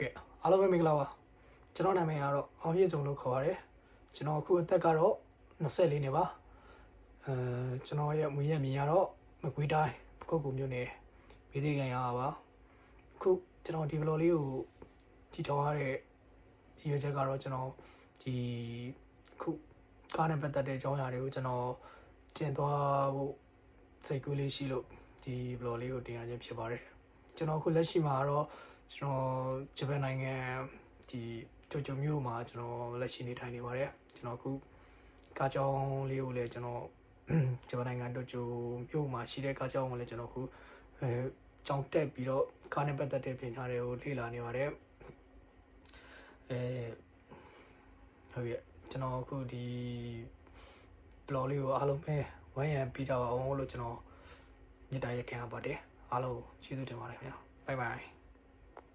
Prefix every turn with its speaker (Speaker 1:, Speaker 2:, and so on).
Speaker 1: ကဲ့အားလုံးပဲမင်္ဂလာပါကျွန်တော်နာမည်ကတော့အောင်ပြည့်စုံလို့ခေါ်ပါတယ်ကျွန်တော်အခုအသက်ကတော့24နှစ်ပါကျွန်တော်ရဲ့မွေးရမြေကတော့မကွေးတိုင်းပခုတ်ကူမြို့နယ်ပြည်သေးကန်ရပါအခုကျွန်တော်ဒီ vlog လေးကိုကြည့်ထောင်ရတဲ့ရည်ရွယ်ချက်ကတော့ကျွန်တော်ဒီအခုကားနဲ့ပတ်သက်တဲ့အကြောင်းအရာတွေကိုကျွန်တော်ကျင့်သွားဖို့စိတ်ကူးလေးရှိလို့ဒီ vlog လေးကိုတင်ရခြင်းဖြစ်ပါတယ်ကျွန်တော်အခုလက်ရှိမှာတော့ကျွန်တော်ဂျပန်နိုင်ငံဒီတိုကျိုမြို့မှာကျွန်တော်လက်ရှိနေထိုင်နေပါတယ်ကျွန်တော်အခုကားကြောင်းလေးကိုလည်းကျွန်တော်ဂျပန်နိုင်ငံတိုကျိုမြို့မှာရှိတဲ့ကားကြောင်းကိုလည်းကျွန်တော်အခုကြောင်းတက်ပြီးတော့ကားနဲ့ပတ်သက်တဲ့ပညာတွေကိုလေ့လာနေပါတယ်ဟုတ်ရဲ့ကျွန်တော်အခုဒီ blog လေးကိုအားလုံးပဲဝိုင်းရံပြီးတော့အောင်လို့ကျွန်တော်မြစ်တာရက်ခံရပါတယ်အားလုံးကျေးဇူးတင်ပါတယ်ခင်ဗျာ bye bye